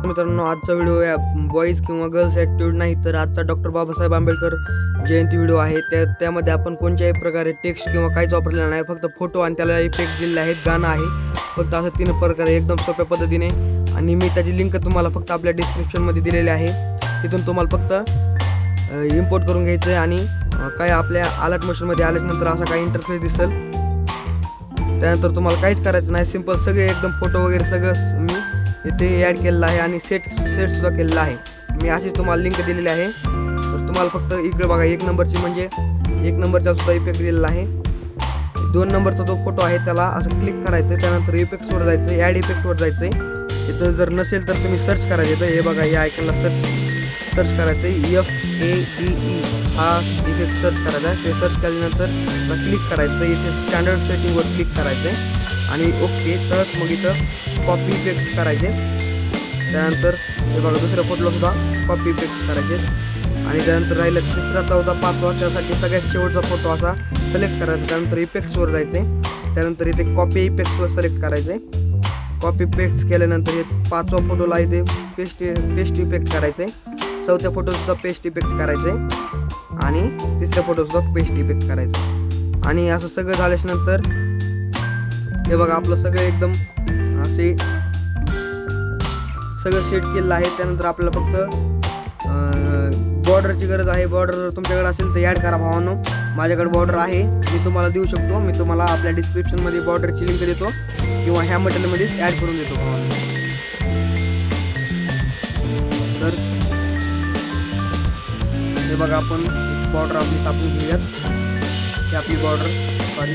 मित्रांनो, आजचा व्हिडिओ या बॉईज किंवा गर्ल्स ॲटिट्यूड नाही, तर आजचा डॉक्टर बाबासाहेब आंबेडकर जयंती व्हिडिओ आहे। त्यामध्ये आपण कोणत्याही प्रकारे टेक्स्ट किंवा काहीच वापरलेलं नाही, फक्त फोटो आणि त्याला इफेक्ट दिलेले आहेत, गाणं आहे फक्त, असं 3 प्रकारे एकदम सोप्या पद्धतीने। आणि मी त्याची लिंक तुम्हाला फक्त आपल्या डिस्क्रिप्शनमध्ये दिलेली आहे, तिथून तुम्हाला फक्त इम्पोर्ट करून घ्यायचं आहे। आणि काय आपल्या अलर्ट मोशनमध्ये आल्यानंतर असा काही इंटरफेस दिसेल, त्यानंतर तुम्हाला काहीच करायचं नाही, सिंपल सगळे एकदम फोटो वगैरे सगळं मी इथे ॲड केलेलं आहे आणि सेटसुद्धा केलेला आहे। मी अशी तुम्हाला लिंक दिलेली आहे, तर तुम्हाला फक्त इकडे बघा 1 नंबरची म्हणजे 1 नंबरचा सुद्धा इफेक्ट दिलेला आहे। 2 नंबरचा जो फोटो आहे त्याला असं क्लिक करायचं आहे, त्यानंतर इफेक्ट्सवर जायचं आहे, ॲड इफेक्टवर जायचं आहे। इथं जर नसेल तर तुम्ही सर्च करायचं, तर हे बघा या आयकॉनला सर्च करायचं आहे, FADE हा इफेक्ट सर्च करायचा आहे। ते सर्च केल्यानंतर क्लिक करायचं, इथे स्टँडर्ड सेटिंगवर क्लिक करायचं आहे आणि ओके। तर मग इथं कॉपी इफेक्ट्स करायचे, त्यानंतर हे बघा दुसऱ्या फोटोला सुद्धा कॉपी इफेक्ट्स करायचे। आणि त्यानंतर राहिलं 3रा 4था 5वा, त्यासाठी सगळ्यात शेवटचा फोटो असा सिलेक्ट करायचा, त्यानंतर इफेक्ट्सवर जायचे, त्यानंतर इथे कॉपी इफेक्ट्सवर सिलेक्ट करायचे। कॉपी इफेक्ट्स केल्यानंतर हे 5वा फोटोला इथे पेस्ट इफेक्ट करायचे, 4थ्या फोटोसुद्धा पेस्ट इफेक्ट करायचे आणि 3ऱ्या फोटोसुद्धा पेस्ट इफेक्ट करायचे। आणि असं सगळं झाल्यानंतर हे बघा आपलं सगळं एकदम असे सगळं सेट केलेलं आहे। त्यानंतर आपल्याला फक्त बॉर्डरची गरज आहे, बॉर्डर तुमच्याकडे असेल तर ॲड करा भावांनो। माझ्याकडे बॉर्डर आहे, मी तुम्हाला देऊ शकतो, मी तुम्हाला आपल्या डिस्क्रिप्शनमध्ये बॉर्डरची लिंक देतो किंवा ह्या मटेरियलमध्येच ॲड करून देतो भावांनो। तर हे बघा आपण बॉर्डर आपली कापून घेऊयात, ही आपली बॉर्डर सॉरी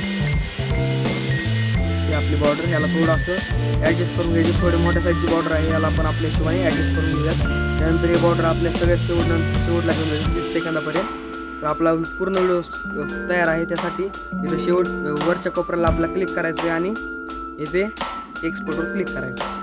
आपली बॉर्डर, याला थोडंसं ॲडजस्ट करून घ्यायची, थोडी मोठ्या साईजची बॉर्डर आहे, याला आपण आपल्या हिशोबाने ॲडजस्ट करून घेऊयात। त्यानंतर हे बॉर्डर आपल्या सगळ्यात शेवटला घेऊन जाईल 30 सेकंदापर्यंत। तर आपला पूर्ण व्हिडिओ तयार आहे, त्यासाठी इथं वरच्या कोपऱ्याला आपल्याला क्लिक करायचं आहे आणि इथे एक्सपोर्टवर क्लिक करायचं।